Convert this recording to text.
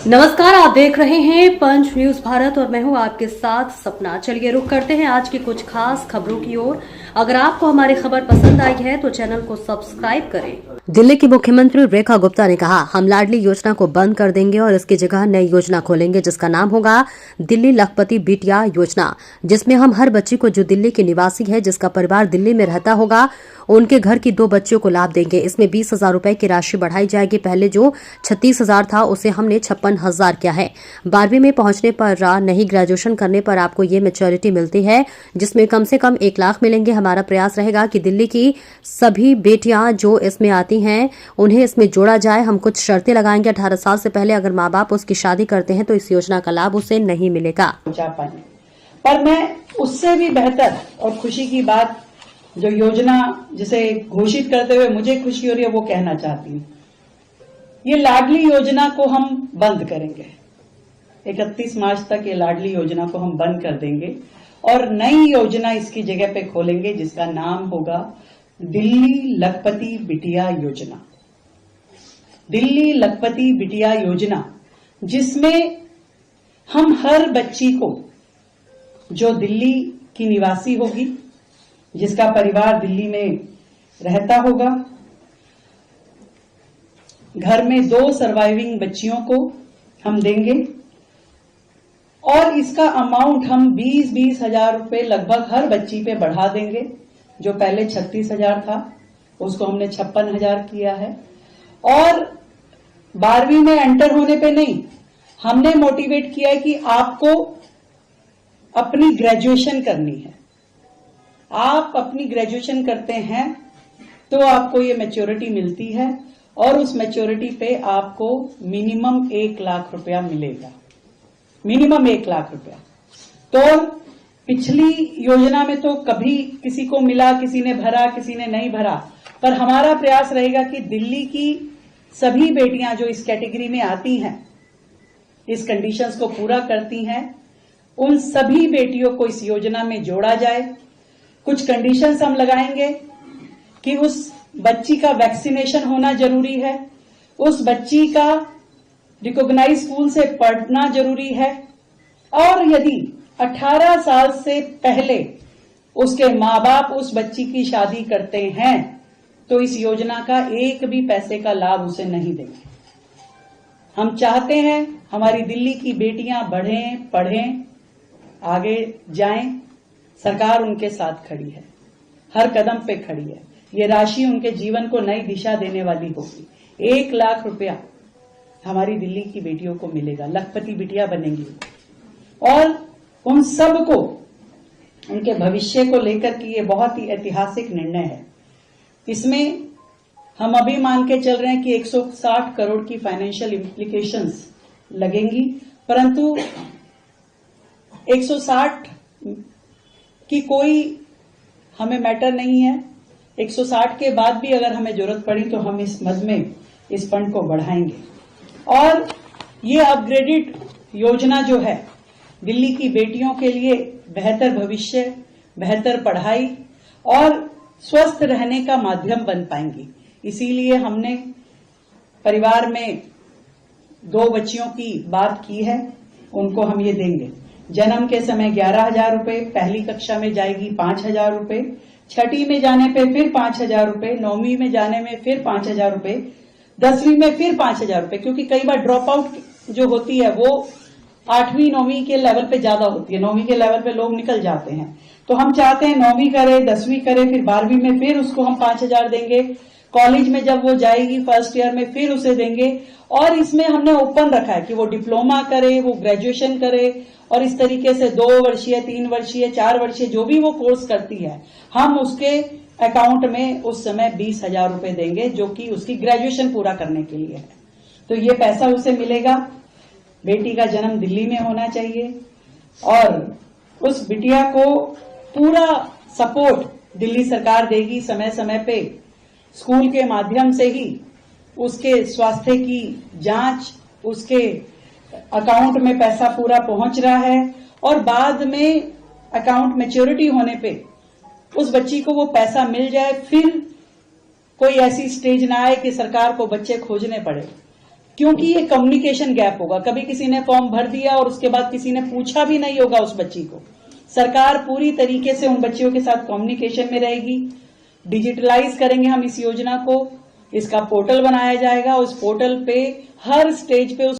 नमस्कार, आप देख रहे हैं पंच न्यूज भारत और मैं हूं आपके साथ सपना। चलिए रुक करते हैं आज की कुछ खास खबरों की ओर। अगर आपको हमारी खबर पसंद आई है तो चैनल को सब्सक्राइब करें। दिल्ली की मुख्यमंत्री रेखा गुप्ता ने कहा, हम लाडली योजना को बंद कर देंगे और इसकी जगह नई योजना खोलेंगे जिसका नाम होगा दिल्ली लखपति बिटिया योजना, जिसमें हम हर बच्ची को जो दिल्ली के निवासी है, जिसका परिवार दिल्ली में रहता होगा, उनके घर की 2 बच्चियों को लाभ देंगे। इसमें 20,000 रुपए की राशि बढ़ाई जाएगी। पहले जो 36,000 था उसे हमने 56,000 किया है। 12वीं में पहुंचने पर नहीं ग्रेजुएशन करने पर आपको ये मैच्योरिटी मिलती है, जिसमें कम से कम 1 लाख मिलेंगे। हमारा प्रयास रहेगा कि दिल्ली की सभी बेटियां जो इसमें आती हैं उन्हें इसमें जोड़ा जाए। हम कुछ शर्तें लगाएंगे। 18 साल से पहले अगर माँ बाप उसकी शादी करते हैं तो इस योजना का लाभ उसे नहीं मिलेगा। पर मैं उससे भी बेहतर और खुशी की बात जो योजना जिसे घोषित करते हुए मुझे खुशी हो रही है वो कहना चाहती हूँ। ये लाडली योजना को हम बंद करेंगे। 31 मार्च तक ये लाडली योजना को हम बंद कर देंगे और नई योजना इसकी जगह पे खोलेंगे जिसका नाम होगा दिल्ली लखपति बिटिया योजना। दिल्ली लखपति बिटिया योजना, जिसमें हम हर बच्ची को जो दिल्ली की निवासी होगी, जिसका परिवार दिल्ली में रहता होगा, घर में 2 सर्वाइविंग बच्चियों को हम देंगे और इसका अमाउंट हम 20-20 हजार रुपए लगभग हर बच्ची पे बढ़ा देंगे। जो पहले 36,000 था उसको हमने 56,000 किया है और 12वीं में एंटर होने पे नहीं, हमने मोटिवेट किया है कि आपको अपनी ग्रेजुएशन करनी है। आप अपनी ग्रेजुएशन करते हैं तो आपको ये मैच्योरिटी मिलती है और उस मैच्योरिटी पे आपको मिनिमम 1 लाख रुपया मिलेगा। मिनिमम 1 लाख रुपया। तो पिछली योजना में तो कभी किसी को मिला, किसी ने भरा, किसी ने नहीं भरा, पर हमारा प्रयास रहेगा कि दिल्ली की सभी बेटियां जो इस कैटेगरी में आती हैं, इस कंडीशंस को पूरा करती हैं, उन सभी बेटियों को इस योजना में जोड़ा जाए। कुछ कंडीशंस हम लगाएंगे कि उस बच्ची का वैक्सीनेशन होना जरूरी है, उस बच्ची का रिकॉग्नाइज स्कूल से पढ़ना जरूरी है और यदि 18 साल से पहले उसके माँ बाप उस बच्ची की शादी करते हैं तो इस योजना का एक भी पैसे का लाभ उसे नहीं देंगे। हम चाहते हैं हमारी दिल्ली की बेटियां बढ़ें, पढ़ें, आगे जाएं। सरकार उनके साथ खड़ी है, हर कदम पे खड़ी है। ये राशि उनके जीवन को नई दिशा देने वाली होगी। 1 लाख रुपया हमारी दिल्ली की बेटियों को मिलेगा, लखपति बिटिया बनेंगी और उन सबको उनके भविष्य को लेकर के ये बहुत ही ऐतिहासिक निर्णय है। इसमें हम अभी मान के चल रहे हैं कि 160 करोड़ की फाइनेंशियल इम्प्लीकेशंस लगेंगी, परंतु 160 की कोई हमें मैटर नहीं है। 160 के बाद भी अगर हमें जरूरत पड़ी तो हम इस मद में इस फंड को बढ़ाएंगे और ये अपग्रेडेड योजना जो है दिल्ली की बेटियों के लिए बेहतर भविष्य, बेहतर पढ़ाई और स्वस्थ रहने का माध्यम बन पाएंगी। इसीलिए हमने परिवार में 2 बच्चियों की बात की है, उनको हम ये देंगे। जन्म के समय 11,000 रुपए, पहली कक्षा में जाएगी 5,000 रुपए, 6ठी में जाने पे फिर 5,000 रुपए, 9वीं में जाने में फिर 5,000 रुपए, 10वीं में फिर 5,000 रुपए, क्योंकि कई बार ड्रॉप आउट जो होती है वो 8वीं 9वीं के लेवल पे ज्यादा होती है। 9वीं के लेवल पे लोग निकल जाते हैं, तो हम चाहते हैं 9वीं करे, 10वीं करे, फिर 12वीं में फिर उसको हम 5,000 देंगे। कॉलेज में जब वो जाएगी फर्स्ट ईयर में फिर उसे देंगे और इसमें हमने ओपन रखा है कि वो डिप्लोमा करे, वो ग्रेजुएशन करे और इस तरीके से 2 वर्षीय, 3 वर्षीय, 4 वर्षीय जो भी वो कोर्स करती है, हम उसके अकाउंट में उस समय 20,000 रुपए देंगे जो कि उसकी ग्रेजुएशन पूरा करने के लिए है। तो ये पैसा उसे मिलेगा। बेटी का जन्म दिल्ली में होना चाहिए और उस बिटिया को पूरा सपोर्ट दिल्ली सरकार देगी। समय समय पे स्कूल के माध्यम से ही उसके स्वास्थ्य की जांच, उसके अकाउंट में पैसा पूरा पहुंच रहा है और बाद में अकाउंट मैच्योरिटी होने पे उस बच्ची को वो पैसा मिल जाए। फिर कोई ऐसी स्टेज ना आए कि सरकार को बच्चे खोजने पड़े। क्योंकि ये कम्युनिकेशन गैप होगा। कभी किसी ने फॉर्म भर दिया और उसके बाद किसी ने पूछा भी नहीं होगा उस बच्ची को। सरकार पूरी तरीके से उन बच्चियों के साथ कम्युनिकेशन में रहेगी। डिजिटलाइज करेंगे हम इस योजना को, इसका पोर्टल बनाया जाएगा। उस पोर्टल पे हर स्टेज पे